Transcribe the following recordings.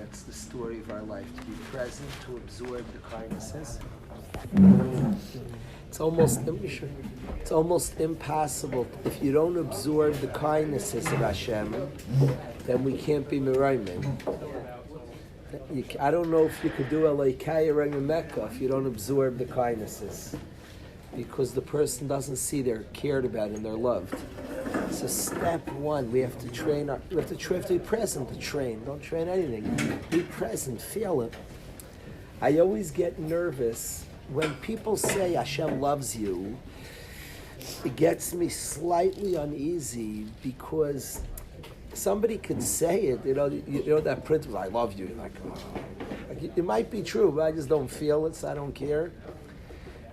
That's the story of our life, to be present, to absorb the kindnesses. It's almost impossible. If you don't absorb the kindnesses of Hashem, then we can't be Merayim. I don't know if you could do a Leikaya Rang Mecca if you don't absorb the kindnesses, because the person doesn't see they're cared about and they're loved. So step one, we have to train. We have to be present to train. Don't train anything. Be present. Feel it. I always get nervous when people say Hashem loves you. It gets me slightly uneasy because somebody could say it. You know that principle. I love you. You're like, oh. It might be true, but I just don't feel it, so I don't care.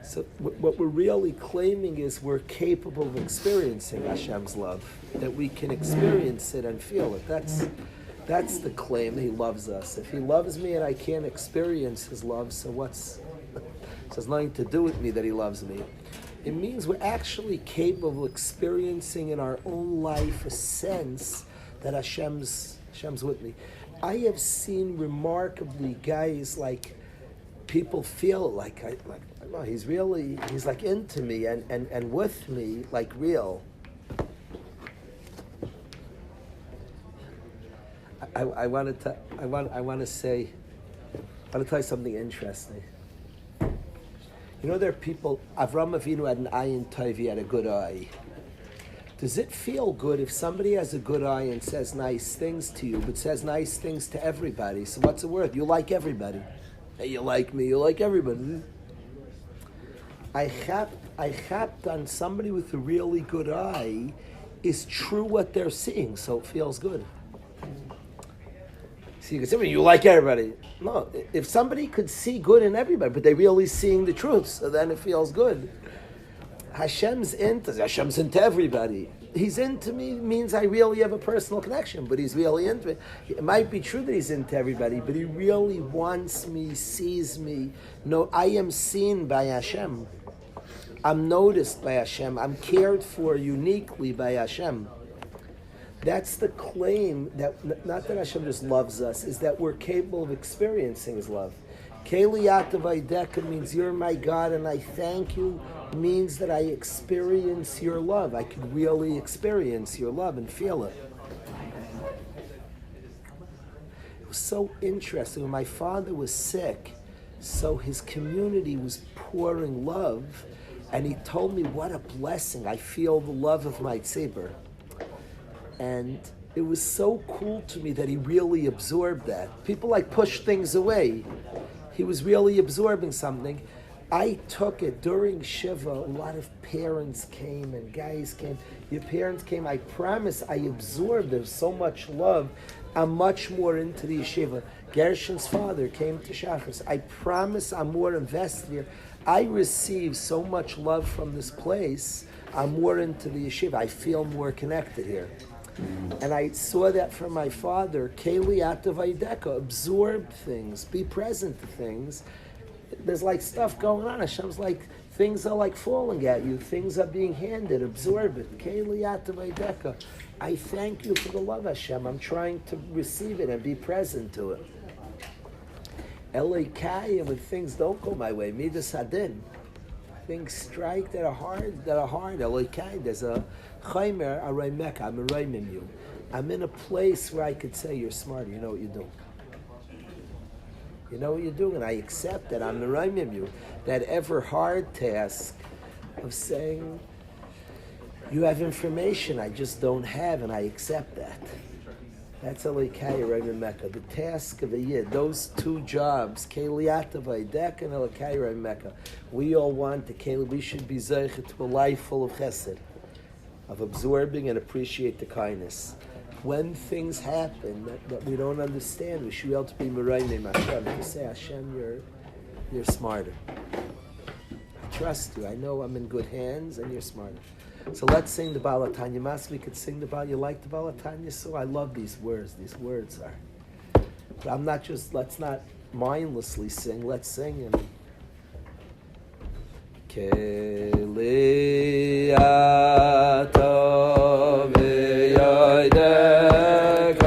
So what we're really claiming is we're capable of experiencing Hashem's love, that we can experience it and feel it. That's the claim. He loves us. If He loves me and I can't experience His love, so it has nothing to do with me that He loves me. It means we're actually capable of experiencing in our own life a sense that Hashem's with me. I have seen remarkably guys like people feel like no, he's like into me and with me, like real. I want to tell you something interesting. You know, there are people. Avram Avinu had an ayin tov, he had a good eye. Does it feel good if somebody has a good eye and says nice things to you, but says nice things to everybody? So what's the word? You like everybody. Hey, you like me, you like everybody. I chapped on somebody with a really good eye is true what they're seeing, so it feels good. See, you can say, you like everybody. No, if somebody could see good in everybody, but they're really seeing the truth, so then it feels good. Hashem's into everybody. He's into me means I really have a personal connection, but He's really into me. It might be true that He's into everybody, but He really wants me, sees me. No, I am seen by Hashem. I'm noticed by Hashem. I'm cared for uniquely by Hashem. That's the claim, that not that Hashem just loves us, is that we're capable of experiencing His love. Keliyat Vaideka means you're my God and I thank you, means that I experience your love. I can really experience your love and feel it. It was so interesting. When my father was sick, so his community was pouring love, and he told me what a blessing. I feel the love of my tzibur. And it was so cool to me that he really absorbed that. People like push things away. He was really absorbing something. I took it during Shiva. A lot of parents came and guys came. Your parents came. I promise I absorbed. There's so much love. I'm much more into the yeshiva. Gershon's father came to Shachris. I promise I'm more invested here. I receive so much love from this place. I'm more into the yeshiva. I feel more connected here. And I saw that from my father. Keli Atavaideka, absorb things, be present to things. There's like stuff going on. Hashem's like, things are like falling at you. Things are being handed. Absorb it. Keli Atavaideka. I thank you for the love, Hashem. I'm trying to receive it and be present to it. Elikaya, when things don't go my way, Midas Hadin. Things strike that are hard. Elikaya, there's a Chaymer Araymeka, I'm araymim you. I'm in a place where I could say you're smart, you know what you're doing. You know what you're doing, and I accept that. I'm araymim you. That ever hard task of saying you have information I just don't have, and I accept that. That's Elikaya Araymeka. The task of the year, those two jobs, Keliyata Vaidek and Elikaya Araymeka. We all want we should be zeichet to a life full of chesed, of absorbing and appreciate the kindness. When things happen that we don't understand, we should be able to be Merayim Hashem, to say, Hashem, you're smarter. I trust you. I know I'm in good hands and you're smarter. So let's sing the Baal HaTanya. Mas, we could sing the Baal. You like the Baal HaTanya? So I love these words. These words are. But I'm not just, let's not mindlessly sing. Let's sing and Keli Atov Yoideko,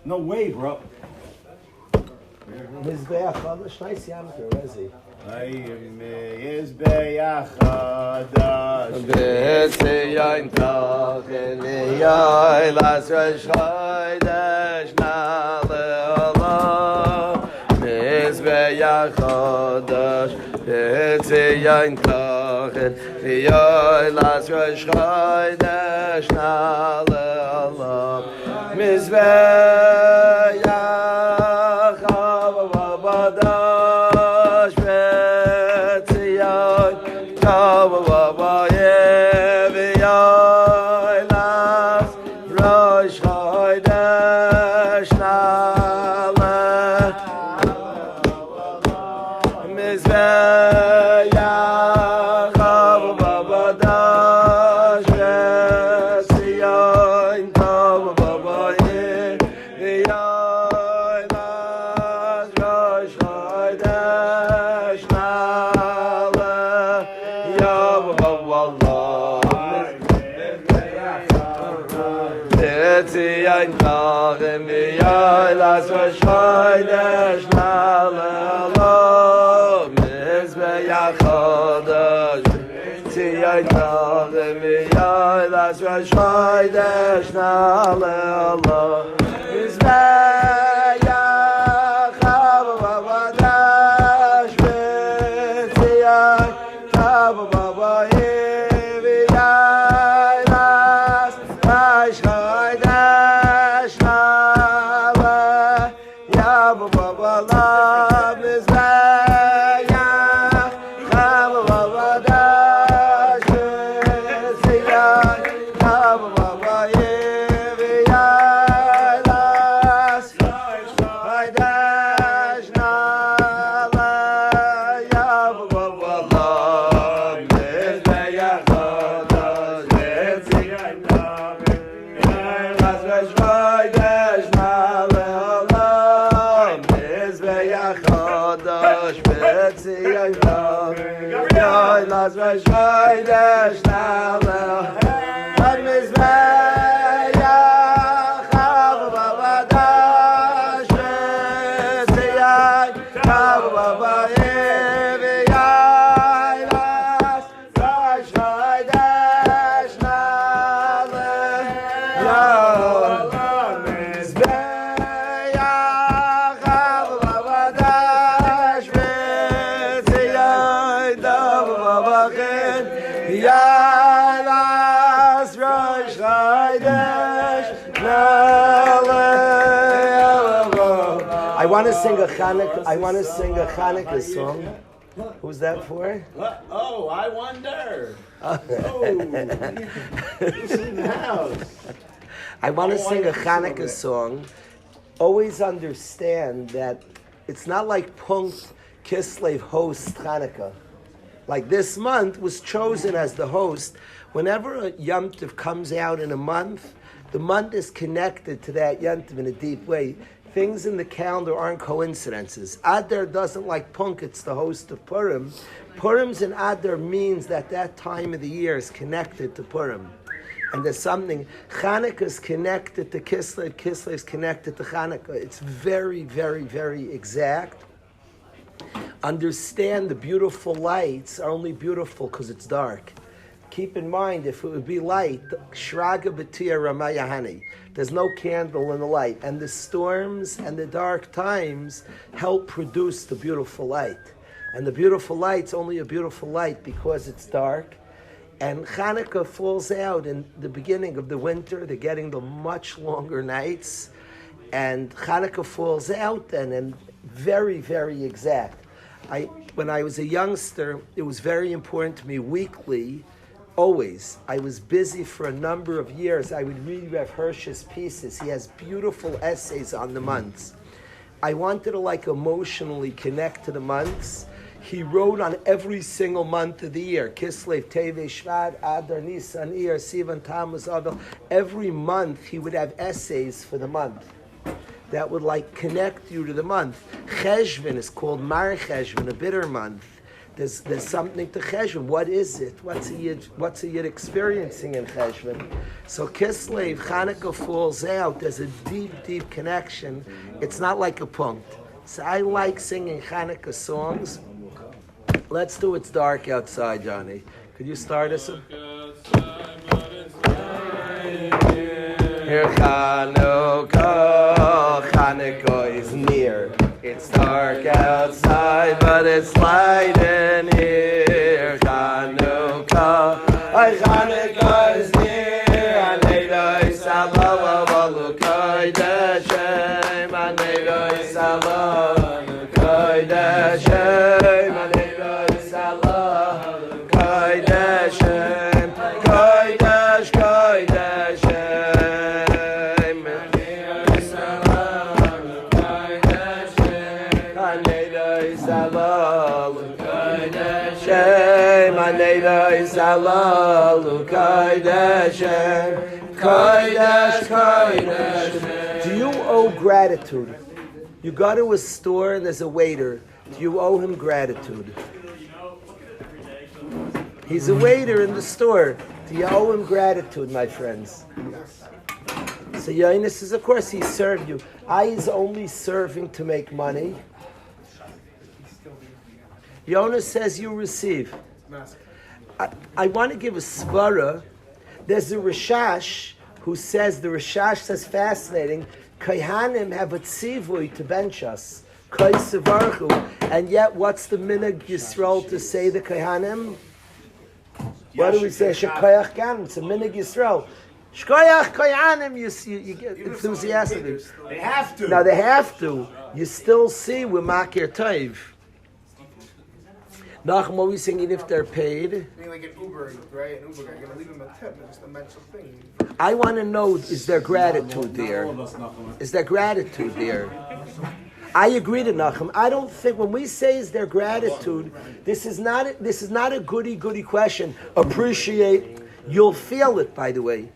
No way, bro. Mizbeach Chadash, nice yamter, Rezi. Mizbeach Chadash, B'tzion Tachin V'yoy Las Rosh Chodesh Na'alelah. Mizbeach Chadash, B'tzion Tachin V'yoy Las Rosh Chodesh Na'alelah. Mizbeach Chavavadash B'tzion Chavavayev V'yoy Las Rosh Chodesh Na'aleh. Mizbeach Chavavadash B'tzion Chavavayev V'yoy Las Rosh Chodesh Na'aleh. B'tzion Tachin V'yoy Las Rosh Chodesh Na'aleh. Mizbeach Chadash, B'tzion Tachin V'yoy Las Rosh Chodesh Na'aleh. Mizbeach Chavavadash B'tzion Chavavayev V'yoy Las Rosh Chodesh Na'aleh. Mizbeach Chavavadash B'tzion Chavavayev V'yoy Las I want to sing a Hanukkah song. Who's that for? Oh, I wonder. Who's in the house? I want to sing a Hanukkah song. Always understand that it's not like Punkt Kislev hosts Hanukkah. Like this month was chosen as the host. Whenever a Yom Tov comes out in a month, the month is connected to that Yom Tov in a deep way. Things in the calendar aren't coincidences. Adar doesn't like Punk, it's the host of Purim. Purim's in Adar means that time of the year is connected to Purim. And there's something, Chanukah is connected to Kislev, Kislev is connected to Chanukah. It's very, very, very exact. Understand the beautiful lights are only beautiful because it's dark. Keep in mind, if it would be light, Shraga B'Tia Ramayahani, there's no candle in the light. And the storms and the dark times help produce the beautiful light. And the beautiful light's only a beautiful light because it's dark. And Chanukah falls out in the beginning of the winter. They're getting the much longer nights. And Chanukah falls out then, and very, very exact. When I was a youngster, it was very important to me weekly. Always. I was busy for a number of years. I would read Rav Hirsch's pieces. He has beautiful essays on the months. I wanted to emotionally connect to the months. He wrote on every single month of the year. Kislev, Teve, Shvat, Adar, Nisan, Iyar, Sivan, Tammuz, Avel. Every month he would have essays for the month that would connect you to the month. Cheshvan is called Mar Cheshvan, a bitter month. There's something to Cheshvan. What is it? What's a Yid experiencing in Cheshvan? So Kislev, Chanukah falls out. There's a deep, deep connection. It's not like a punkt. So I like singing Chanukah songs. Let's do It's Dark Outside, Johnny. Could you start us? Here Chanukah is near. It's dark outside, but it's light in here. Chanukah is near. Anedoi Salah, Valukai Dashem. Anedoi Salah, Valukai Dashem. Anedoi Salah, Valukai Dashem. Koidash, Koidash. Do you owe gratitude? You go to a store and there's a waiter. Do you owe him gratitude? He's a waiter in the store. Do you owe him gratitude, my friends? So Yonis is, of course, he served you. He's only serving to make money. Yonis says you receive. I want to give a svara. There's a Rishash who says, the Rishash says fascinating, Kaihanim have a tzivui to bench us. Kai sevarchu. And yet, what's the minhag Yisrael to say the Kaihanim? What do we say? Shekayach Ganim. It's a minhag Yisrael. Shkoyach Kaihanim, you get enthusiastic. They have to. Now they have to. You still see with Makir Taiv. Nachum always singing if they're paid. I mean, like an Uber, right? An Uber guy, you're going to leave him a tip. It's just a mental thing. I want to know, is there gratitude there? Is there gratitude there? I agree to Nachum. I don't think, when we say is there gratitude, this is not a goody question. Appreciate, you'll feel it, by the way.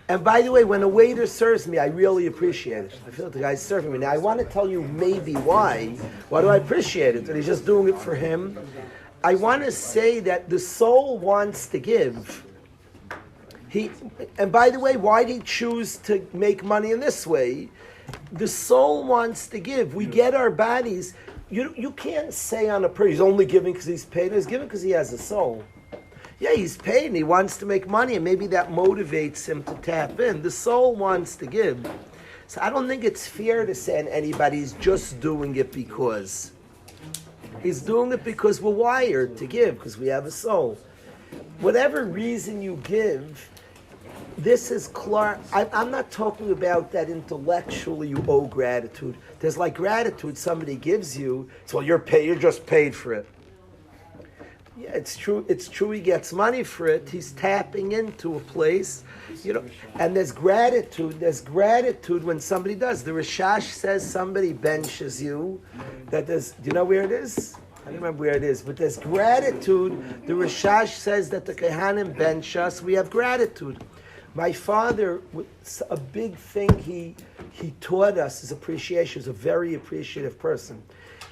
And by the way, when a waiter serves me, I really appreciate it. I feel the guy's serving me. Now, I want to tell you maybe why. Why do I appreciate it? That he's just doing it for him. I want to say that the soul wants to give. And by the way, why did he choose to make money in this way? The soul wants to give. We get our bodies. You can't say on a person, he's only giving because he's paid. He's giving because he has a soul. Yeah, he's paid and he wants to make money, and maybe that motivates him to tap in. The soul wants to give. So I don't think it's fair to say anybody's just doing it because. He's doing it because we're wired to give, because we have a soul. Whatever reason you give, this is clear. I'm not talking about that intellectually you owe gratitude. There's like gratitude somebody gives you, so you're just paid for it. Yeah, it's true. It's true. He gets money for it. He's tapping into a place, And there's gratitude. There's gratitude when somebody does. The Rishash says somebody benches you. Do you know where it is? I don't remember where it is, but there's gratitude. The Rishash says that the Kehanim bench us. We have gratitude. My father, a big thing he taught us is appreciation. He was a very appreciative person.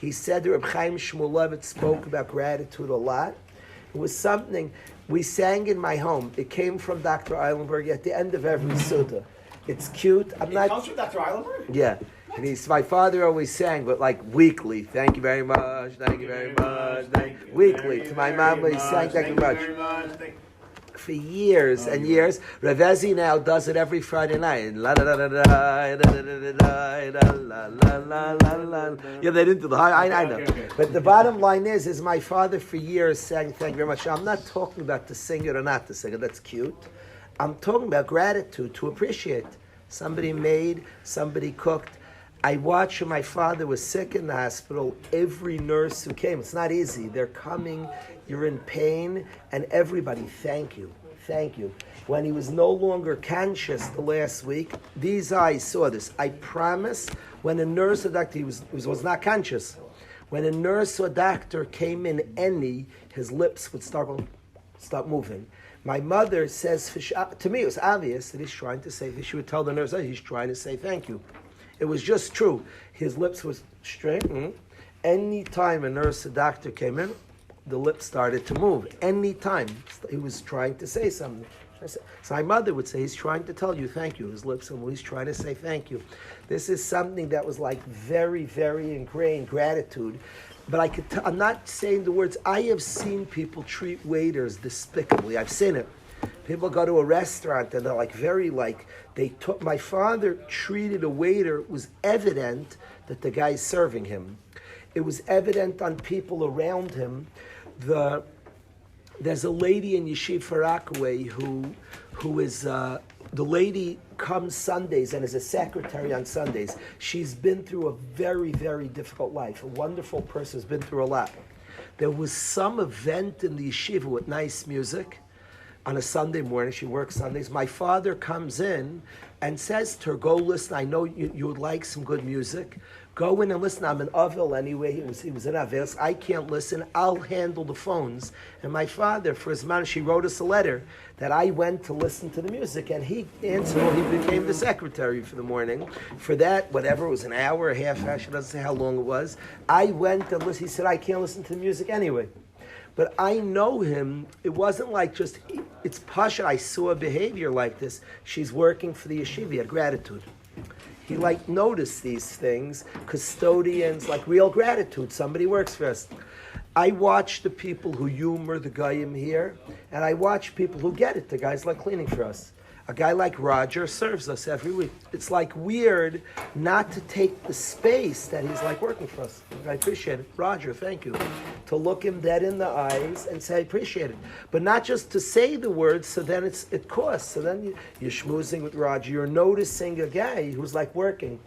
He said that Reb Chaim Shmulevitz spoke about gratitude a lot. It was something we sang in my home. It came from Dr. Eilenberg at the end of every Suda. It's cute. It comes from Dr. Eilenberg? Yeah. And my father always sang, but like weekly. Thank you very much. Thank you very much. Weekly. To my mom, he sang, thank you very much. For years and years. Ravezi now does it every Friday night. La la la la la la la la la la. Yeah, they didn't do the high. I know. But the bottom line is my father for years sang, thank you very much. I'm not talking about to sing it or not to sing it. That's cute. I'm talking about gratitude, to appreciate. Somebody made, somebody cooked. I watched when my father was sick in the hospital. Every nurse who came, it's not easy. They're coming, you're in pain, and everybody, thank you. When he was no longer conscious the last week, these eyes saw this. I promise, when a nurse or doctor, he was not conscious. When a nurse or doctor came in, his lips would start moving. My mother says, to me it was obvious that he's trying to say, she would tell the nurse, he's trying to say thank you. It was just true. His lips was straight. Any time a nurse or doctor came in, the lips started to move. Any time he was trying to say something. So my mother would say, he's trying to tell you thank you. His lips, and he's trying to say thank you. This is something that was like very, very ingrained, gratitude. But I'm not saying the words. I have seen people treat waiters despicably. I've seen it. People go to a restaurant and they're my father treated a waiter. It was evident that the guy's serving him. It was evident on people around him. There's a lady in Yeshiva Rockaway who is the lady comes Sundays and is a secretary on Sundays. She's been through a very, very difficult life. A wonderful person who's been through a lot. There was some event in the yeshiva with nice music. On a Sunday morning, she works Sundays. My father comes in and says to her, go listen, I know you would like some good music. Go in and listen. I'm in Avil anyway. He was in Avil. I can't listen. I'll handle the phones. And my father, for his man, she wrote us a letter that I went to listen to the music. And he answered, he became the secretary for the morning. For that, whatever, it was an hour, a half hour, she doesn't say how long it was. I went and listened. He said, I can't listen to the music anyway. But I know him. It wasn't like just, it's Pasha. I saw a behavior like this. She's working for the yeshiva. He had gratitude. He noticed these things. Custodians, real gratitude. Somebody works for us. I watch the people who humor the Goyim here, and I watch people who get it. The guys like cleaning for us. A guy like Roger serves us every week. It's weird not to take the space that he's working for us. I appreciate it. Roger, thank you. To look him dead in the eyes and say, I appreciate it. But not just to say the words, so then it costs. So then you're schmoozing with Roger. You're noticing a guy who's working.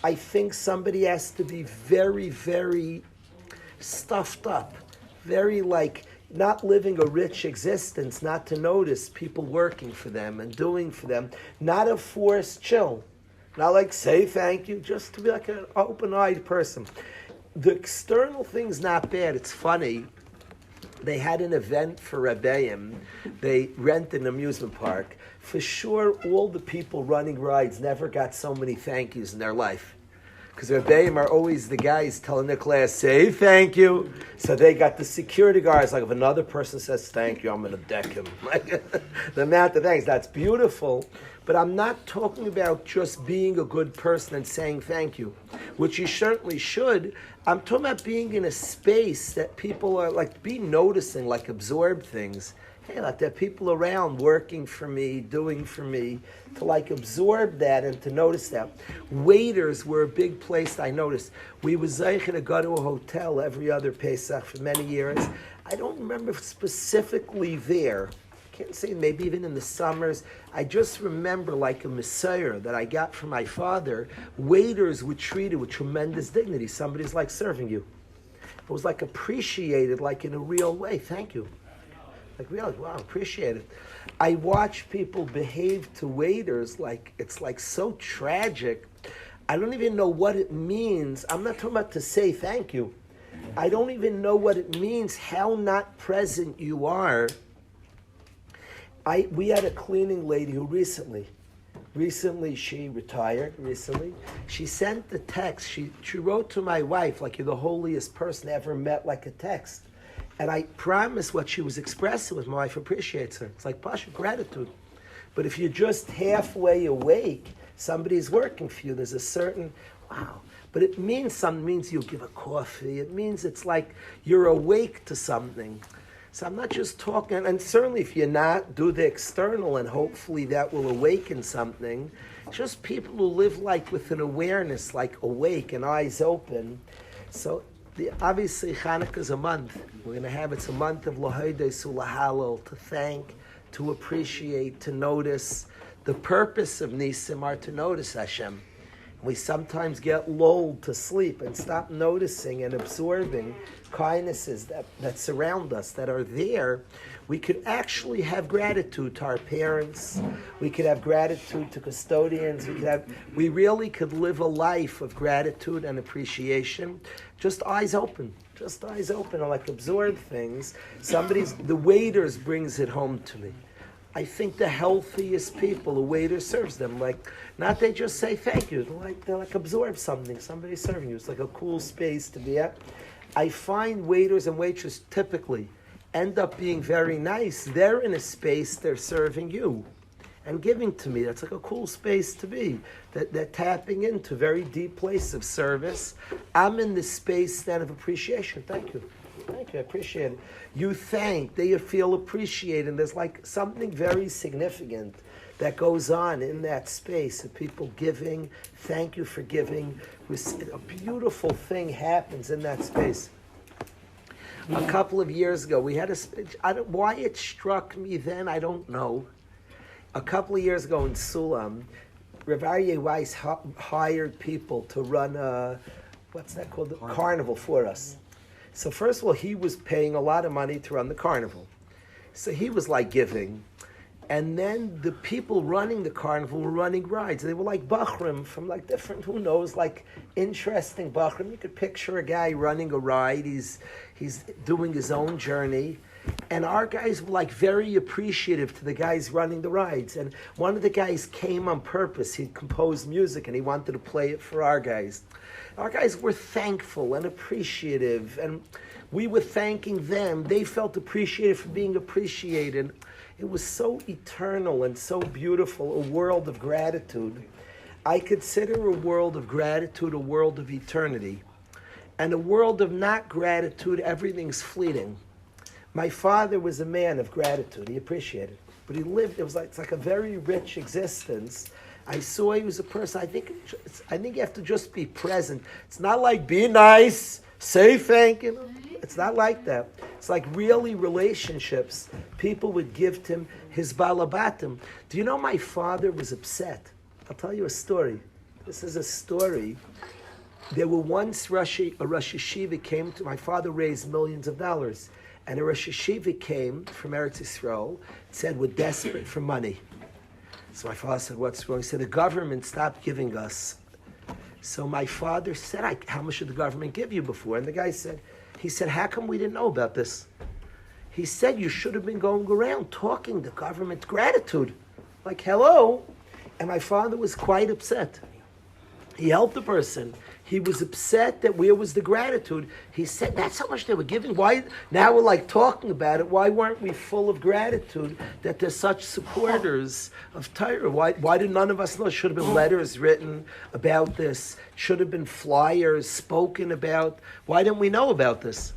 I think somebody has to be very, very stuffed up. Very not living a rich existence, not to notice people working for them and doing for them, not a forced chill, not say thank you, just to be an open-eyed person. The external thing's not bad. It's funny. They had an event for Rebbeim. They rent an amusement park. For sure, all the people running rides never got so many thank yous in their life. Because Rebbeim are always the guys telling their class, say thank you. So they got the security guards, like if another person says thank you, I'm going to deck him. Like the amount of thanks, that's beautiful. But I'm not talking about just being a good person and saying thank you, which you certainly should. I'm talking about being in a space that people are like, be noticing, like absorb things. Hey, like there are people around working for me, doing for me, to like absorb that and to notice that. Waiters were a big place I noticed. We were zeicher to go to a hotel every other Pesach for many years. I don't remember specifically there. I can't say maybe even in the summers. I just remember like a messiah that I got from my father. Waiters were treated with tremendous dignity. Somebody's like serving you. It was like appreciated like in a real way. Thank you. Like really, wow, appreciate it. I watch people behave to waiters like it's like so tragic. I don't even know what it means. I'm not talking about to say thank you. I don't even know what it means, how not present you are. We had a cleaning lady who recently she retired recently. She sent the text. She wrote to my wife like, you're the holiest person I ever met, like a text. And I promise what she was expressing was my wife appreciates her. It's like Pasha, gratitude. But if you're just halfway awake, somebody's working for you. There's a certain, wow. But it means something. It means you give a coffee. It means it's like you're awake to something. So I'm not just talking, and certainly if you're not, do the external and hopefully that will awaken something. Just people who live like with an awareness, like awake and eyes open. So obviously, Hanukkah is a month. We're going to have, it's a month of Lahaydei Sulahalal, to thank, to appreciate, to notice. The purpose of Nisim are to notice Hashem. We sometimes get lulled to sleep and stop noticing and absorbing kindnesses that surround us, that are there. We could actually have gratitude to our parents. We could have gratitude to custodians. We really could live a life of gratitude and appreciation. Just eyes open. Just eyes open and like absorb things. The waiters brings it home to me. I think the healthiest people, a waiter serves them. Like, not they just say thank you. They like absorb something. Somebody's serving you. It's like a cool space to be at. I find waiters and waitresses typically end up being very nice. They're in a space, they're serving you and giving to me. That's like a cool space to be. They're tapping into a very deep place of service. I'm in the space then of appreciation. Thank you. Thank you, I appreciate it. You thank, they feel appreciated. And there's like something very significant that goes on in that space of people giving. Thank you for giving. A beautiful thing happens in that space. A couple of years ago, we had why it struck me then, I don't know. A couple of years ago in Sulam, Rav Aryeh Weiss hired people to run what's that called? The carnival for us. So first of all, he was paying a lot of money to run the carnival. So he was like giving. And then the people running the carnival were running rides. They were like Bachrim from like different, who knows, like interesting Bachrim. You could picture a guy running a ride. He's doing his own journey. And our guys were like very appreciative to the guys running the rides. And one of the guys came on purpose. He composed music and he wanted to play it for our guys. Our guys were thankful and appreciative. And we were thanking them. They felt appreciated for being appreciated. It was so eternal and so beautiful, a world of gratitude. I consider a world of gratitude a world of eternity. And a world of not gratitude, everything's fleeting. My father was a man of gratitude. He appreciated. But he lived, it's like a very rich existence. I saw he was a person, I think you have to just be present. It's not like be nice, say thank you. It's not like that. It's like really relationships. People would give to him his balabatim. Do you know my father was upset? I'll tell you a story. This is a story. There were once a Rosh Yeshiva came to, my father raised millions of dollars. And a Rosh Yeshiva came from Eretz Yisrael, said, we're desperate for money. So my father said, what's wrong? He said, the government stopped giving us. So my father said, how much did the government give you before? And the guy said, how come we didn't know about this? He said, you should have been going around talking the government gratitude. Like, hello. And my father was quite upset. He helped the person. He was upset that where was the gratitude? He said, that's how much they were giving. Why? Now we're like talking about it. Why weren't we full of gratitude that there's such supporters of Torah? Why did none of us know? Should have been letters written about this. Should have been flyers spoken about. Why didn't we know about this?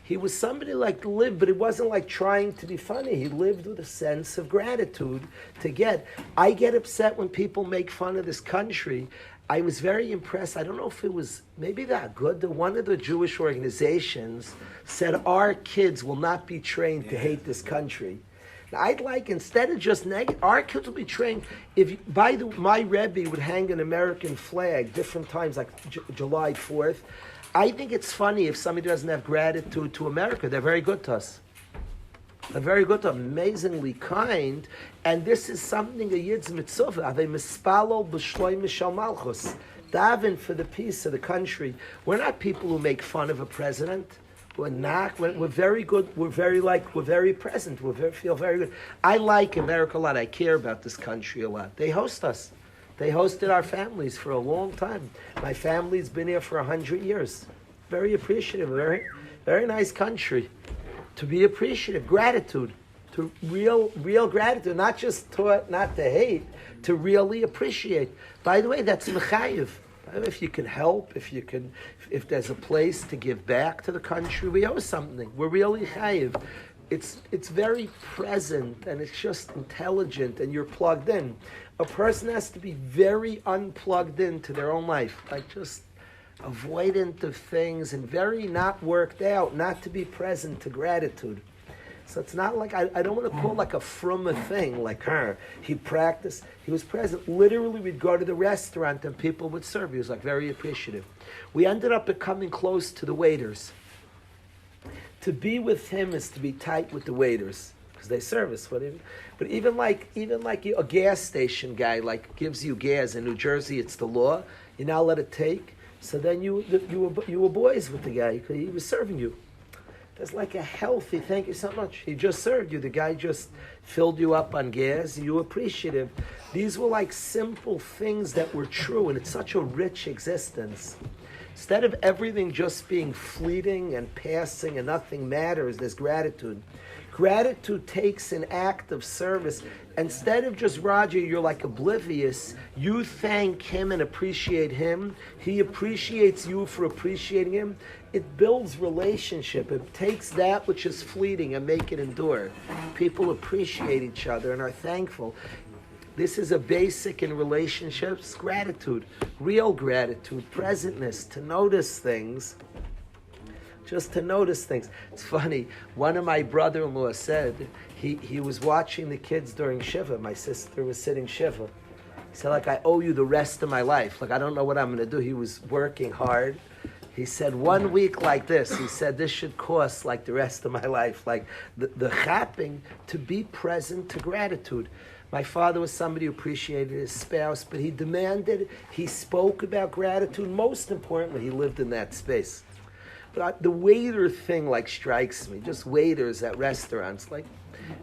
He was somebody like to live, but it wasn't like trying to be funny. He lived with a sense of gratitude to get. I get upset when people make fun of this country. I was very impressed. I don't know if it was maybe that good. One of the Jewish organizations said our kids will not be trained to hate this country. Now, I'd like, instead of just negative, our kids will be trained. My Rebbe would hang an American flag different times, like July 4th. I think it's funny if somebody doesn't have gratitude to America. They're very good to us. They're very good to us, amazingly kind. And this is something a Yid's mitzvah. Ave mispalol b'shloim mishal malchus. Daven for the peace of the country. We're not people who make fun of a president. We're not. We're very good. We're very present. Feel very good. I like America a lot. I care about this country a lot. They host us. They hosted our families for a long time. My family's been here for 100 years. Very appreciative. Very, very nice country. To be appreciative, gratitude, to real gratitude, not just taught not to hate, to really appreciate. By the way, that's mechayiv. If you can help, if there's a place to give back to the country, we owe something. We're really chayiv. It's very present and it's just intelligent and you're plugged in. A person has to be very unplugged into their own life, like just avoidant of things and very not worked out, not to be present to gratitude. So it's not like, I don't want to call it like a frumma thing, like her. He practiced, he was present. Literally, we'd go to the restaurant and people would serve. He was like very appreciative. We ended up becoming close to the waiters. To be with him is to be tight with the waiters because they serve us. But even like a gas station guy like gives you gas in New Jersey, it's the law. You're not allowed to take. So then you were boys with the guy because he was serving you. There's like a healthy, thank you so much. He just served you. The guy just filled you up on gas. You were appreciative. These were like simple things that were true, and it's such a rich existence. Instead of everything just being fleeting and passing and nothing matters, there's gratitude. Gratitude takes an act of service. Instead of just, Roger, you're like oblivious, you thank him and appreciate him. He appreciates you for appreciating him. It builds relationship. It takes that which is fleeting and make it endure. People appreciate each other and are thankful. This is a basic in relationships, gratitude, real gratitude, presentness, to notice things. Just to notice things. It's funny, one of my brother-in-law said, he was watching the kids during Shiva. My sister was sitting Shiva. He said, like, I owe you the rest of my life. Like, I don't know what I'm going to do. He was working hard. He said, 1 week like this, he said, this should cost like the rest of my life. Like, the chapping, to be present to gratitude. My father was somebody who appreciated his spouse, but he demanded, he spoke about gratitude. Most importantly, he lived in that space. But the waiter thing like strikes me, just waiters at restaurants. Like,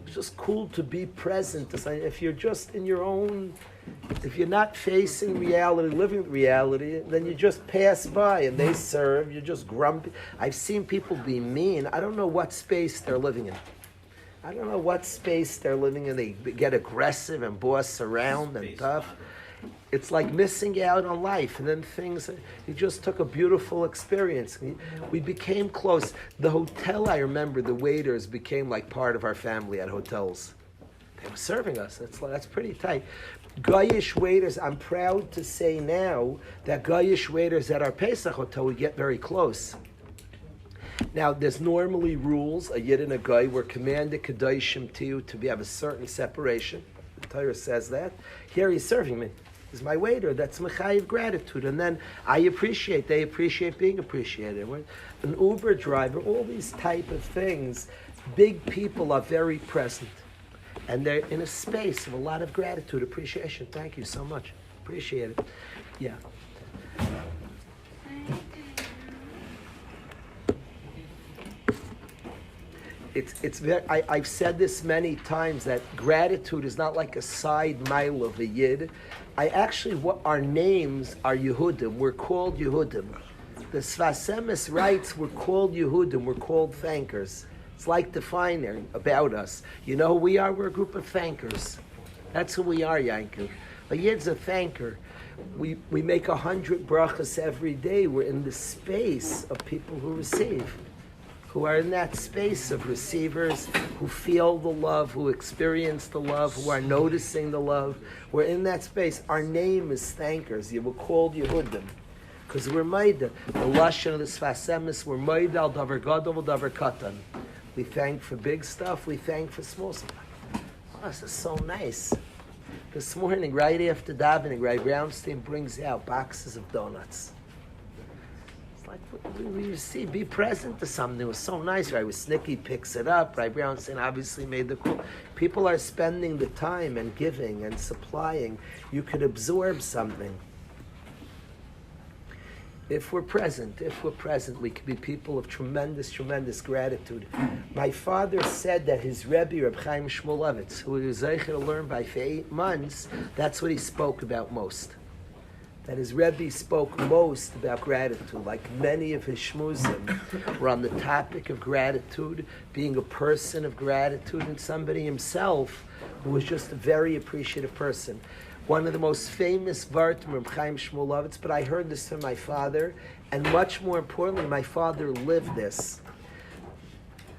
it's just cool to be present. If you're just in your own, if you're not facing reality, living with reality, then you just pass by and they serve, you're just grumpy. I've seen people be mean. I don't know what space they're living in. I don't know what space they're living in. They get aggressive and boss around and tough. It's like missing out on life. And then things, he just took a beautiful experience. We became close. The hotel, I remember, the waiters became like part of our family at hotels. They were serving us. That's pretty tight. Goyish waiters, I'm proud to say now that Goyish waiters at our Pesach hotel, we get very close. Now, there's normally rules, a Yid and a Goy, we're commanded Kedoshim to you to have a certain separation. The Torah says that. Here he's serving me. He's my waiter. That's mechayiv gratitude. And then they appreciate being appreciated. An Uber driver, all these type of things, big people are very present. And they're in a space of a lot of gratitude, appreciation. Thank you so much. Appreciate it. Yeah. it's very, I've said this many times that gratitude is not like a side mile of a yid. Our names are Yehudim. We're called Yehudim. The Sfas Emes writes we're called Yehudim. We're called thankers. It's like defining about us. You know who we are? We're a group of thankers. That's who we are, Yankov. A yid's a thanker. We make 100 brachas every day. We're in the space of people who receive, who are in that space of receivers, who feel the love, who experience the love, who are noticing the love. We're in that space. Our name is thankers. You were called Yehudim. Because we're Maida. The Lashon of the Sfas Emes, we're Maida al davar gadol davar katan. We thank for big stuff, we thank for small stuff. Oh, this is so nice. This morning, right after davening, Rabbi Brownstein brings out boxes of donuts. It's like we receive, be present to something. It was so nice, right? With Snicky picks it up. Rabbi Brownstein obviously made the call. People are spending the time and giving and supplying. You could absorb something. If we're present, we can be people of tremendous, tremendous gratitude. My father said that his Rebbe, Reb Chaim Shmulevitz, who he was zeicher to learn by for 8 months, that's what he spoke about most. That his Rebbe spoke most about gratitude, like many of his shmuzim were on the topic of gratitude, being a person of gratitude, and somebody himself who was just a very appreciative person. One of the most famous Vartim, Reb Chaim Shmulevitz, but I heard this from my father, and much more importantly, my father lived this.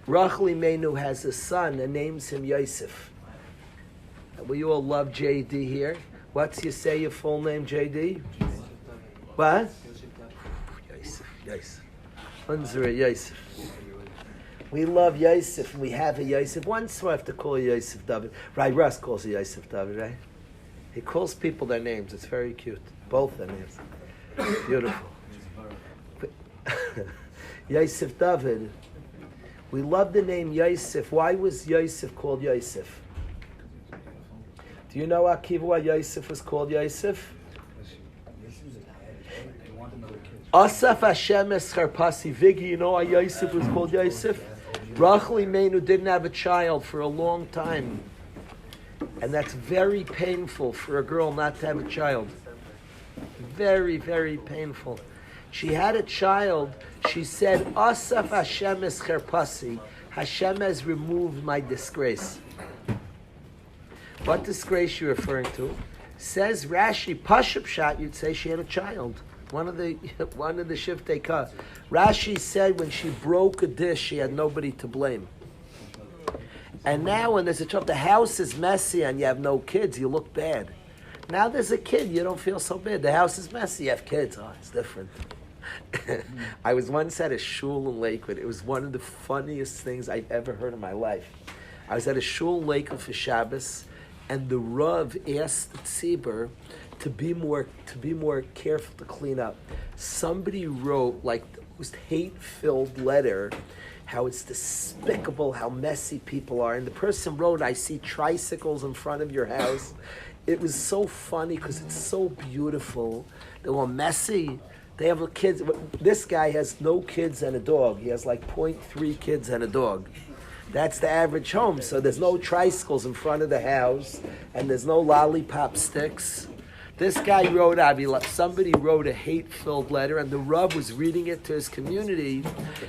Rachel Imenu has a son and names him Yosef. We all love JD here. What's your full name, JD? What? Yosef. Unzera Yosef. We love Yosef, and we have a Yosef. Once we have to call Yosef David. Right, Russ calls you Yosef David, right? He calls people their names. It's very cute. Both their names. Beautiful. Yosef David. We love the name Yosef. Why was Yosef called Yosef? Do you know, Akiva, why Yosef was called Yosef? Asaf Hashem Escharpasi Vigi. You know why Yosef was called Yosef? Rachel Imenu didn't have a child for a long time. And that's very painful for a girl not to have a child. Very, very painful. She had a child. She said, Asaf Hashem Escharpasi. Hashem has removed my disgrace. What disgrace you referring to? Says Rashi, Pashup Shot, you'd say she had a child. One of the Shiftei Ka. Rashi said when she broke a dish, she had nobody to blame. And now when there's a child, the house is messy and you have no kids, you look bad. Now there's a kid, you don't feel so bad. The house is messy, you have kids. Oh, it's different. I was once at a shul in Lakewood. It was one of the funniest things I've ever heard in my life. I was at a shul in Lakewood for Shabbos, and the Rav asked the tzibur to be more careful to clean up. Somebody wrote like the most hate-filled letter, how it's despicable, how messy people are. And the person wrote, I see tricycles in front of your house. It was so funny because it's so beautiful. They were messy. They have kids. This guy has no kids and a dog. He has like 0.3 kids and a dog. That's the average home. So there's no tricycles in front of the house, and there's no lollipop sticks. This guy wrote, somebody wrote a hate-filled letter, and the Rav was reading it to his community.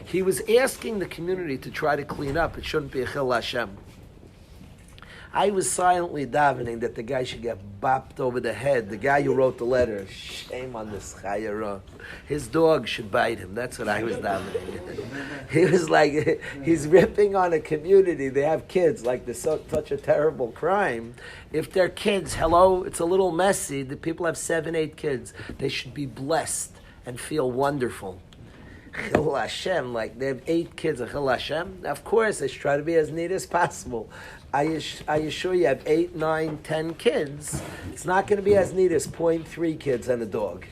He was asking the community to try to clean up. It shouldn't be a Chil Hashem. I was silently davening that the guy should get bopped over the head. The guy who wrote the letter, shame on this chayara. His dog should bite him. That's what I was davening. He was like, he's ripping on a community. They have kids, like there's such a terrible crime. If they're kids, hello, it's a little messy. The people have 7, 8 kids. They should be blessed and feel wonderful. Chil Hashem, like they have 8 kids of Chil Hashem. Of course, they should try to be as neat as possible. I assure you, have 8, 9, 10 kids. It's not going to be as neat as 0.3 kids and a dog.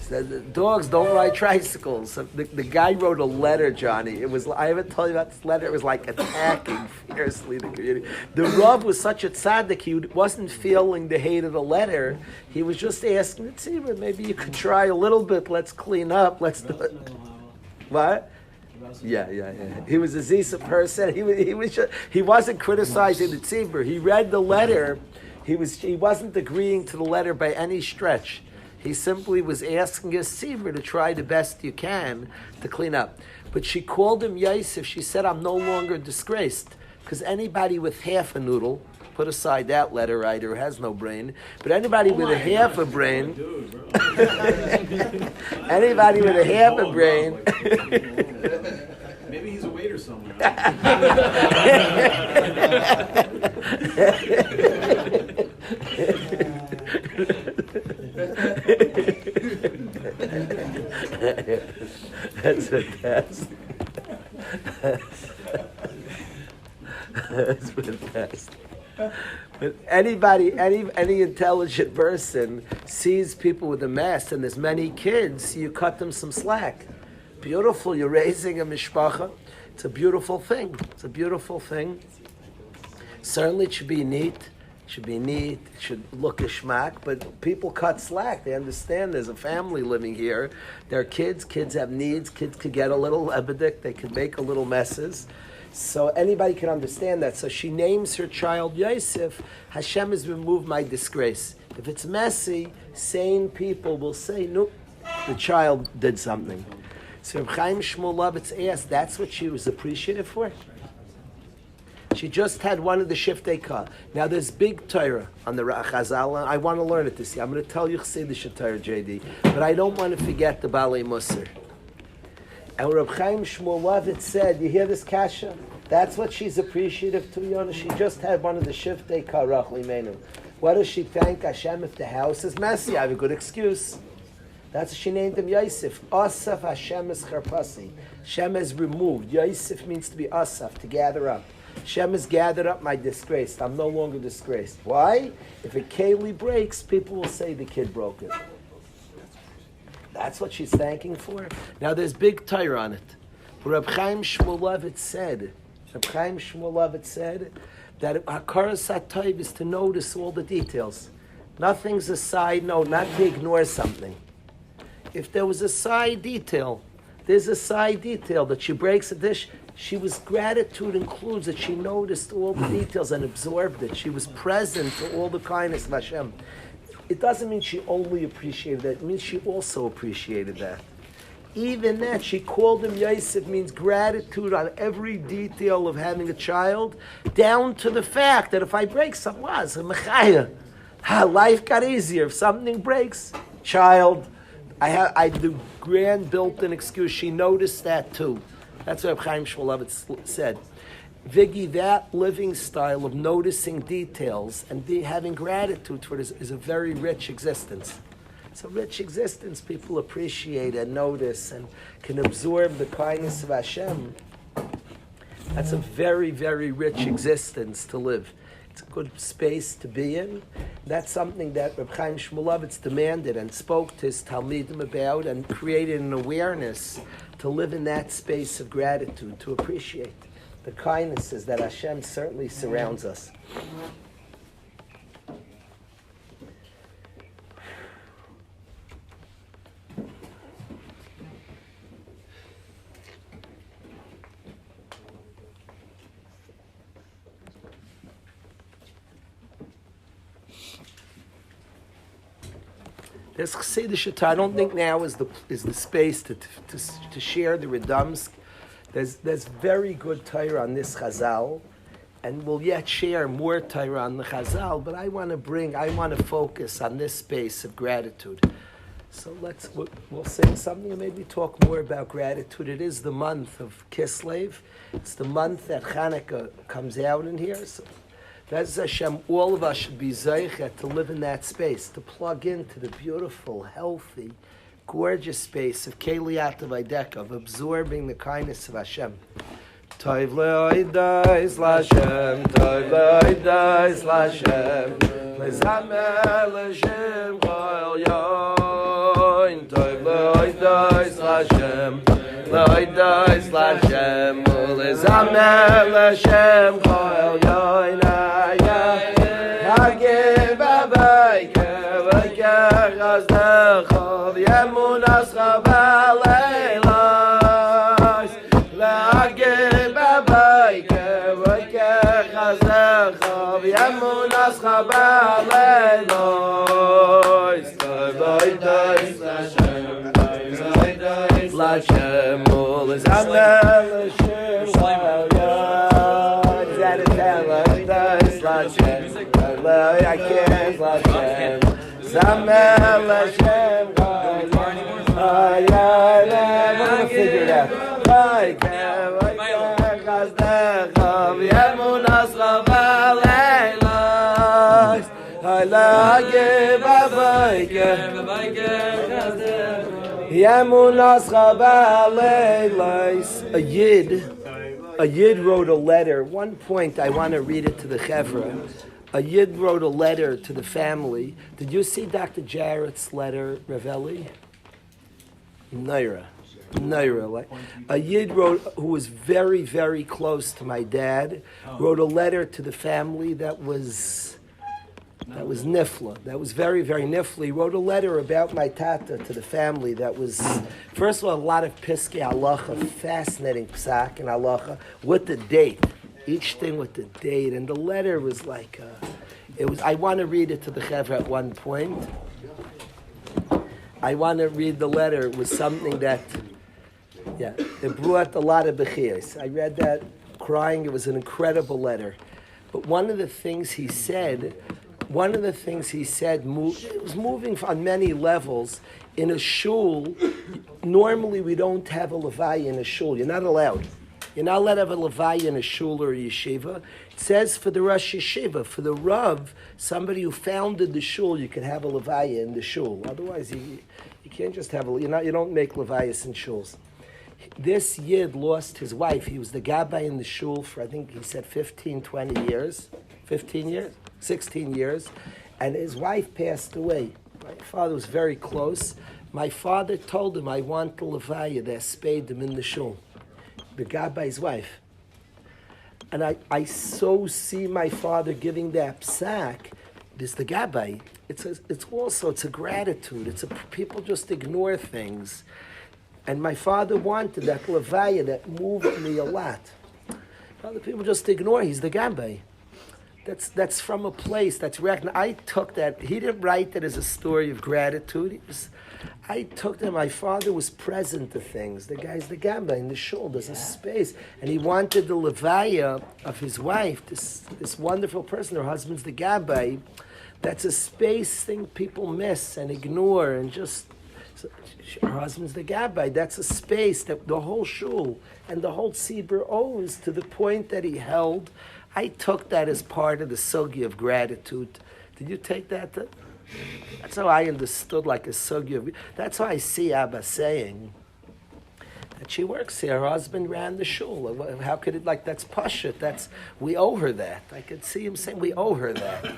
So the dogs don't ride tricycles. So the guy wrote a letter, Johnny. I haven't told you about this letter. It was like attacking fiercely the community. The Rav was such a tzaddik, he wasn't feeling the hate of the letter. He was just asking the tzibur, maybe you could try a little bit. Let's clean up. Let's do it. What? Yeah. He was a Zisa person. He wasn't criticizing the tzibur. He read the letter. He wasn't agreeing to the letter by any stretch. He simply was asking his tzibur to try the best you can to clean up. But she called him Yosef. She said, "I'm no longer disgraced." Because anybody with half a noodle, put aside that letter writer who has no brain, but anybody with a half a brain, anybody with a half a brain, maybe he's a waiter somewhere. That's fantastic. That's fantastic. But any intelligent person sees people with a mess and there's many kids, you cut them some slack. Beautiful, you're raising a mishpacha. It's a beautiful thing. It's a beautiful thing. Certainly it should be neat. It should look a schmack, but people cut slack. They understand there's a family living here. There are kids have needs. Kids could get a little ebidik. They could make a little messes. So anybody can understand that. So she names her child Yosef. Hashem has removed my disgrace. If it's messy, sane people will say, nope, the child did something. So Reb Chaim Shmulevitz asked, that's what she was appreciative for? She just had one of the Shiftei Ka. Now there's big Torah on the Chazal. I want to learn it this year. I'm going to tell you Chassidish Torah, JD. But I don't want to forget the Balei Musar. And Reb Chaim Shmulevitz said, you hear this kasha? That's what she's appreciative to, Yonah. She just had one of the Shiftei Ka Rachli Menu. What does she thank Hashem if the house is messy? I have a good excuse. That's what she named him Yosef. Asaf Hashem is Charpasi. Hashem has removed. Yosef means to be Asaf, to gather up. Hashem has gathered up my disgrace. I'm no longer disgraced. Why? If a keli breaks, people will say the kid broke it. That's what she's thanking for. Now there's big Torah on it. Reb Chaim Shmulevitz said that Hakaras HaTov is to notice all the details. Nothing's a side note, not to ignore something. If there was a side detail, there's a side detail that she breaks a dish. Gratitude includes that she noticed all the details and absorbed it. She was present to all the kindness of Hashem. It doesn't mean she only appreciated that. It means she also appreciated that. Even that, she called him Yosef, means gratitude on every detail of having a child, down to the fact that if I break something, life got easier. If something breaks, child, I the grand built-in excuse. She noticed that too. That's what Chaim Shmulevitz said. Viggy, that living style of noticing details and having gratitude for it is a very rich existence. It's a rich existence. People appreciate and notice and can absorb the kindness of Hashem. That's a very, very rich existence to live. It's a good space to be in. That's something that Reb Chaim Shmulevitz demanded and spoke to his Talmidim about and created an awareness to live in that space of gratitude, to appreciate the kindnesses that Hashem certainly surrounds us. There's Chassidish Torah. I don't think now is the space to share the Redums. There's very good Torah on this Chazal, and we'll yet share more Torah on the Chazal. But I want to focus on this space of gratitude. So we'll say something and maybe talk more about gratitude. It is the month of Kislev. It's the month that Hanukkah comes out in here. So that's Hashem. All of us should be zeichet to live in that space, to plug into the beautiful, healthy, gorgeous space of Keliyat Vaydeka, of absorbing the kindness of Hashem. Tov le'oidais l'Hashem, Tov le'oidais l'Hashem, le'zamer l'Hashem chol yoin. Tov le'oidais l'Hashem, le'oidais l'Hashem, le'zamer l'Hashem chol yoin. Hagir b'avayker v'ker chazdechov yemun ascha v'leilos Lashem Ulazamna Lashem Lashem I can't Lashem Zamna Lashem I'm gonna figure it out. I can't a Yid wrote a letter. One point I want to read it to the Chevra. A Yid wrote a letter to the family. Did you see Dr. Jarrett's letter, Ravelli? Naira. A Yid wrote, who was very, very close to my dad, wrote a letter to the family that was nifla. That was very, very nifla. He wrote a letter about my tata to the family that was, first of all, a lot of piskei halacha, fascinating psak and halacha, with the date. Each thing with the date. And the letter was like, I want to read it to the Chevra at one point. I want to read the letter. It was something that, it brought a lot of bechias. I read that crying. It was an incredible letter. But one of the things he said, it was moving on many levels. In a shul, normally we don't have a levaya in a shul. You're not allowed. You're not allowed to have a levaya in a shul or a yeshiva. It says for the Rosh Yeshiva, for the Rav, somebody who founded the shul, you can have a levaya in the shul. Otherwise, you can't just have you don't make levayas in shuls. This Yid lost his wife. He was the gabbai in the shul for, I think he said 15 years, 16 years, and his wife passed away. My father was very close. My father told him, I want the levaya, they spayed him in the shul. The gabbai's wife. And I so see my father giving that psak. This the gabbai. It's a gratitude. People just ignore things. And my father wanted that levaya that moved me a lot. Other people just ignore. He's the gabbai. That's from a place that's recognized. I took that. He didn't write that as a story of gratitude. I took that. My father was present to things. The guy's the gabbai in the shul. There's a space, and he wanted the levaya of his wife. This wonderful person. Her husband's the gabbai. That's a space thing people miss and ignore, and just. Her husband's the gabbai. That's a space that the whole shul and the whole tzibur owes to the point that he held. I took that as part of the sugi of gratitude. Did you take that? That's how I understood, like a sugi of. That's how I see Abba saying that she works here. Her husband ran the shul. How could it, that's pashut? We owe her that. I could see him saying we owe her that.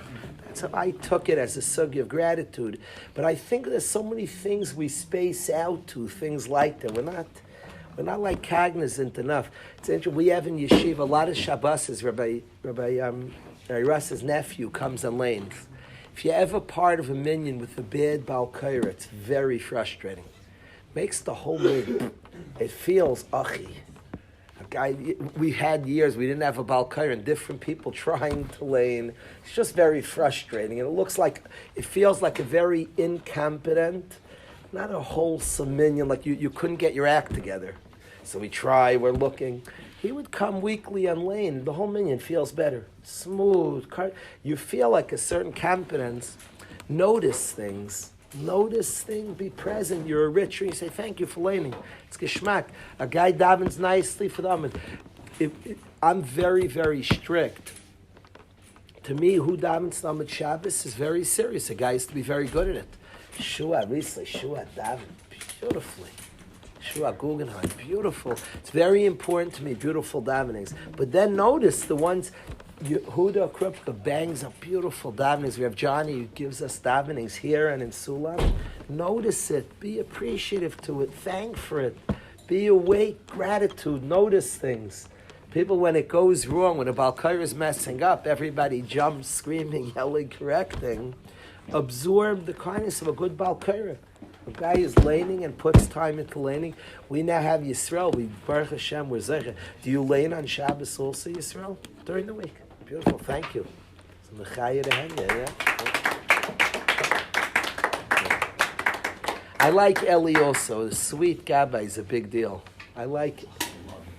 That's how I took it, as a sugi of gratitude. But I think there's so many things we space out to, things like that. We're not like cognizant enough. It's interesting. We have in yeshiva a lot of Shabbosis. Rabbi Russ's nephew comes and lanes. If you're ever part of a minyan with a bad Baal Kaira, it's very frustrating. Makes the whole minyan. It feels achi. We had years we didn't have a Baal Kaira and different people trying to lane. It's just very frustrating, and it feels like a very incompetent. Not a wholesome minyan, like you couldn't get your act together. So we're looking. He would come weekly on lane. The whole minyan feels better. Smooth. You feel like a certain competence. Notice things. Be present. You're a richer. You say, thank you for laning. It's geschmack. A guy davens nicely for them. I'm very, very strict. To me, who davens Lamed Shabbos is very serious. A guy has to be very good at it. Shua Daven, beautifully. Shua Guggenheim, beautiful. It's very important to me, beautiful davenings. But then notice the ones, Huda Krupka bangs up beautiful davenings. We have Johnny who gives us davenings here and in Sulam. Notice it, be appreciative to it, thank for it. Be awake, gratitude, notice things. People, when it goes wrong, when a Baal Kaira is messing up, everybody jumps, screaming, yelling, correcting. Absorb the kindness of a good Baal Kaira. A guy is laning and puts time into laning. We now have Yisrael. We Baruch Hashem, we're Zecher. Do you lane on Shabbos also, Yisrael? During the week. Beautiful, thank you. I like Eli also. The sweet Gabbai is a big deal. I like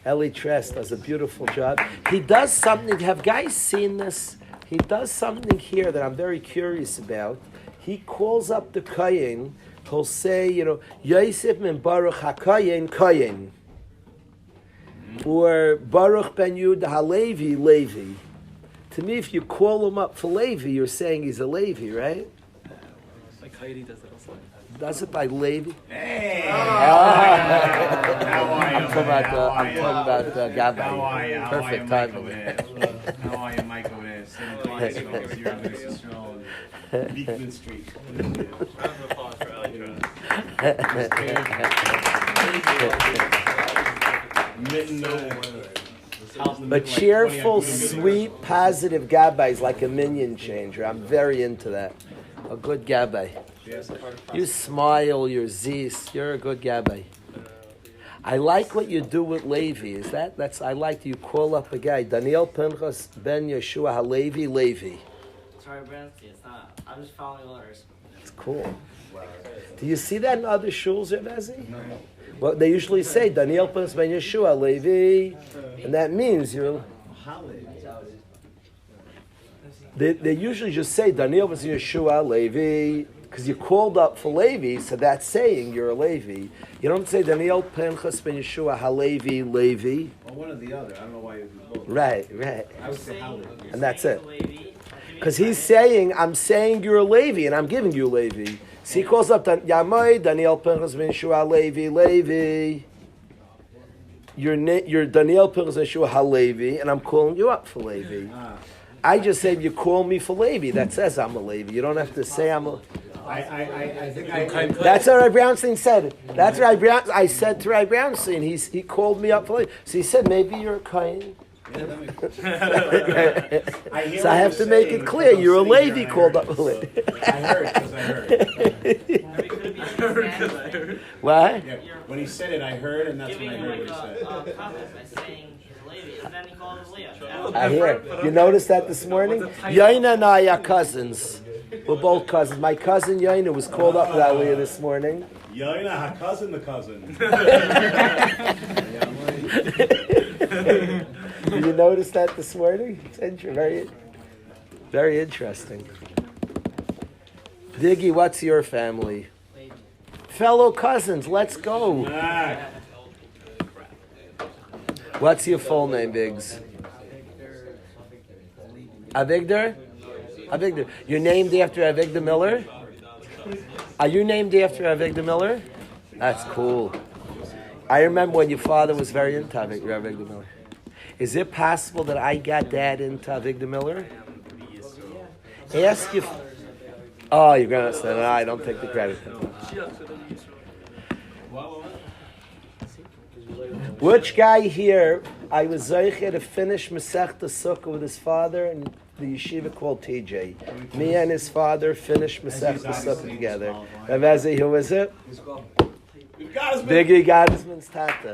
Eli Tress does a beautiful job. He does something. Have guys seen this? He does something here that I'm very curious about. He calls up the Kayin. He'll say, Yosef min Baruch HaKayin Kayin. Or Baruch ben Yud HaLevi Levi. To me, if you call him up for Levi, you're saying he's a Levi, right? Like Heidi does it also. Does it by Levi? Hey! I'm talking about Gabbai. Perfect timing. How are you, Michael? You're on this show. Beekman Street. Round of applause for Ellie But cheerful, sweet, positive Gabbai is like a minion changer. I'm very into that. A good Gabbai. You smile, you're Zeus, you're a good Gabbai. I like what you do with Levi. I like you call up a guy, Daniel Pinchas ben Yeshua HaLevi Levi. Sorry, Brancy, it's not. I'm just following orders. It's cool. Do you see that in other shuls, Rebezi? No. Well, they usually say Daniel Pinchas ben Yeshua Levi, and that means you're. They usually just say Daniel ben Yeshua Levi because you called up for Levi, so that's saying you're a Levi. You don't say Daniel Pinchas ben Yeshua HaLevi Levi. Or one or the other. I don't know why you do both. Right. I would say Halevi. And that's it. Because he's saying, I'm saying you're a Levi, and I'm giving you Levi. So he calls up Yamai, Daniel Pinchas ben Yeshua Levi. You're Daniel Pinchas ben Yeshua HaLevi, and I'm calling you up for Levi. I just say you call me for Levi. That says I'm a Levi. You don't have to say I'm a. I think That's what Rabbi Brownstein said. That's what I said to Rabbi Brownstein. He called me up for Levi. So he said maybe you're a Kain. So I have to make it clear. You're a Levi called up for Levi. I heard because I heard. What? Yeah, when he said it, I heard, and that's when I heard what he said. Comment by saying he's Levi, and then he called him Leah. I hear. You noticed that this morning? Yaina and I are cousins. We're both cousins. My cousin Yaina was called up with Aliyah this morning. Yaina, her cousin, the cousin. Did you notice that this morning? It's very, very interesting. Diggy, what's your family? Fellow cousins, let's go. What's your full name, Biggs? Avigdor? Avigdor. You're named after Avigdor Miller? Are you named after Avigdor Miller? That's cool. I remember when your father was very into Avigdor Miller. Is it possible that I got that into Avigdor Miller? Ask if... Oh, you're going to say, no, I don't take the credit. Which guy here, I was zeicher to finish Masechta Sukkah with his father in the yeshiva called TJ. Me and his father finished Masechta Sukkah together. Ravezi, who is it? Biggie Gottesman's Tata.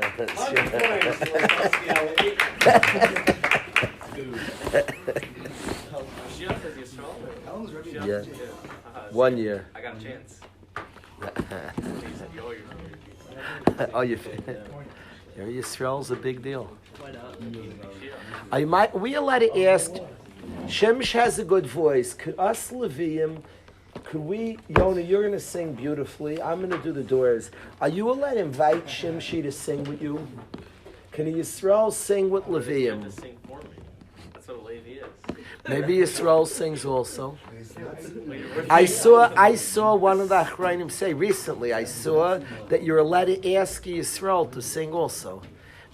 Yeah. 1 year. I got a chance. Oh, you Yisrael's a big deal. We allowed to ask, Shemsh has a good voice. Could us Levium, could we, Yona, you're going to sing beautifully. I'm going to do the doors. Are you allowed to invite Shimshi to sing with you? Can a Yisrael sing with Levium? To sing for me. That's what a Levi is. Maybe Yisrael sings also. I saw one of the Achrayim say recently, I saw that you're allowed to ask Yisrael to sing also.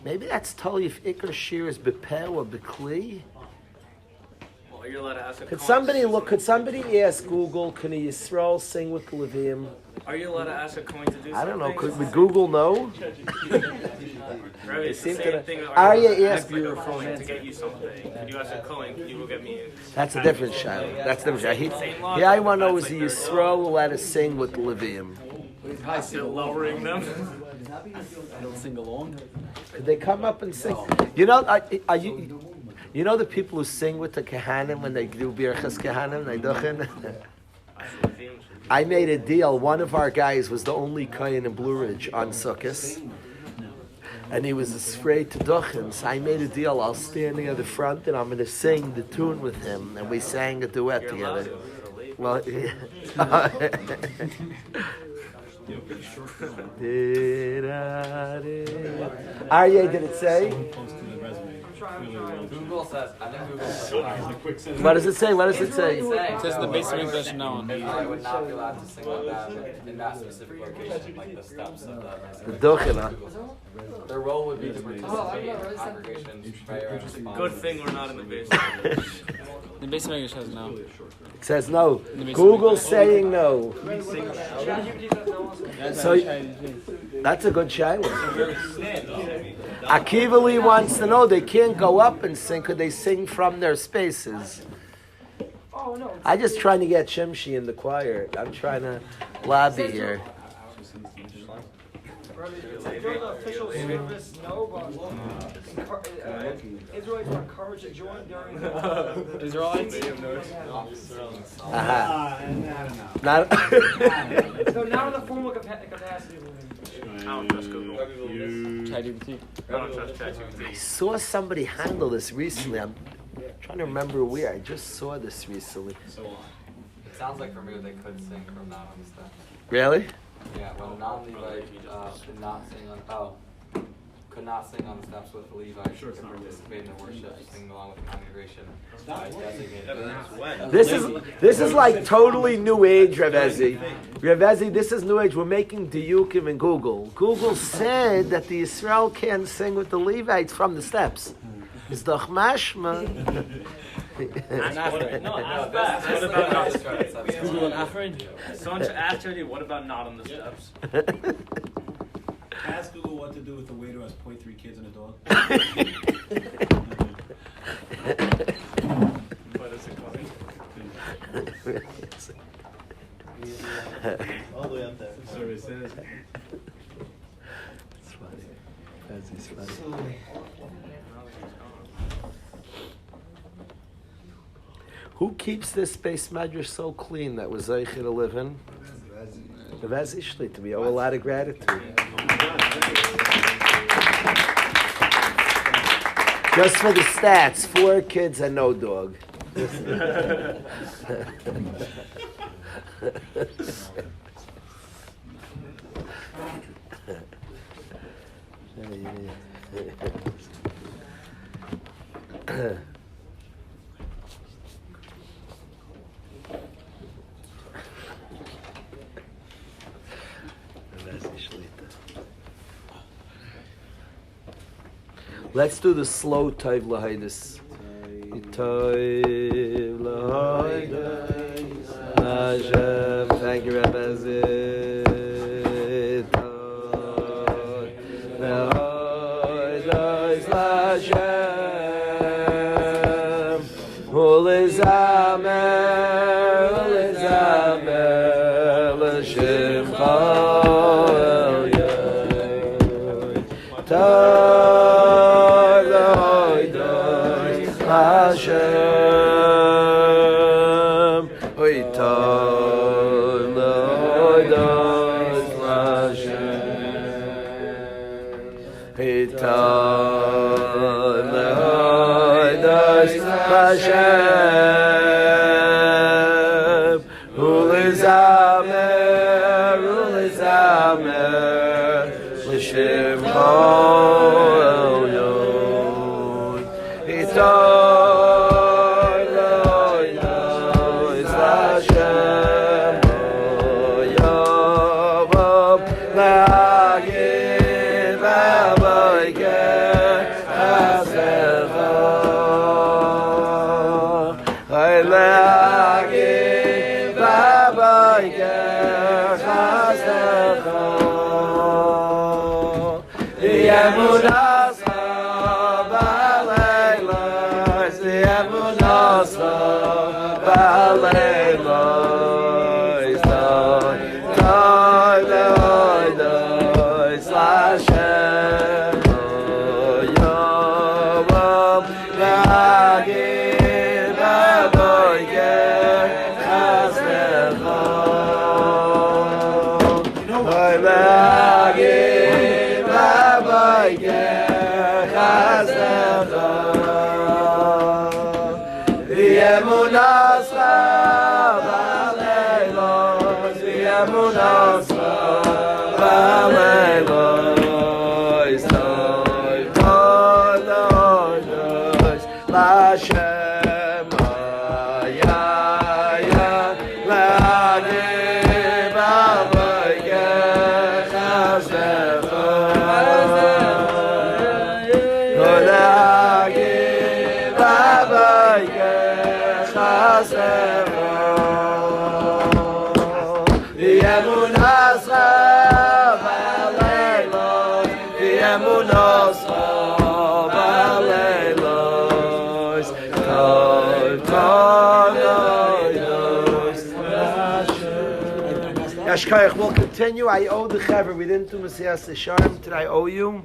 Maybe that's totally if Iker Shir is Bepeh or Bekli. Well, you're allowed to ask a Could somebody ask Google, can a Yisrael sing with Levium? Are you allowed to ask a coin to do something? I don't know, could we Google know? Right, it's the same thing. Arya asked like a coin to get you something. Can you ask a coin? Can you go get me? That's a different shayla. That's a different shayla. I want to know is the Yisrael allowed to sing with Levium? Still lowering them. I don't sing along. Could they come up and sing? You know, you know the people who sing with the Kehanim when they do Birchas Kehanim, they duchen? I made a deal. One of our guys was the only kohen in Blue Ridge on Sukkot, and he was afraid to duchen. So I made a deal. I'll stand near the front, and I'm going to sing the tune with him. And we sang a duet together. Well, Aryeh, did it say? Google says, I think Google says, What does it say? What does it say? it says the basic English known. I would not be allowed to sing like that in that specific location, like the steps of The duchen. Their role would be to participate in congregation's prayer and response. Good thing we're not in the basement. The basic English says no. It says no. Google's saying no. So that's a good shayla. Akiva Lee wants to know they can't go up and sing. Could they sing from their spaces? I'm just trying to get Shimshi in the choir. I'm trying to lobby here. During the official service, no, but Israelites were encouraged to join during the Israelites? Not so not in the formal capacity. I don't trust Google. ChatGPT. I don't trust ChatGPT. I saw somebody handle this recently. I'm trying to remember where. I just saw this recently. It sounds like from here they could sing from not on the steps. Really? Yeah, when a non-Levite could not sing on could not sing on the steps with the Levites, could participate in the worship, sing along with the congregation. This is like totally new age, Rav Ezi. Rav Ezi, this is new age. We're making diukim in Google. Google said that the Israel can sing with the Levites from the steps. It's doch mashma. What about not? Google and Afrin? Someone asked you, what about not on the steps? Ask Google what to do with the waiter who has 0.3 kids and a dog. What is it called? All the way up there. Survey says. It's funny. That's funny. Who keeps this base madrash so clean that was Zeicher to live in? Rav Ezi Shlita. We owe a lot of gratitude. Just for the stats, 4 kids and no dog. Let's do the slow Taiv Lahaidis. Taiv Lahaidis Hashem. Thank you, Rabbi Zid. Taiv Lahaidis Hashem. Ulizamer, Ulizamer, L'Shimcha El Hashem, oitan loidas Hashem, oitan loidas Hashem, ulizamer, ulizamer, l'shimcha elyon, oitan. We'll continue. I owe the Chaver. We didn't do Mesias Yesharim today. I owe you.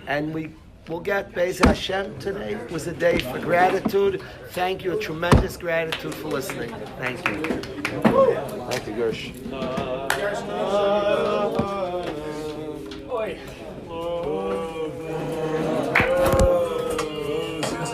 And we'll get Beis Hashem today. It was a day for gratitude. Thank you. A tremendous gratitude for listening. Thank you. Thank you, Gersh.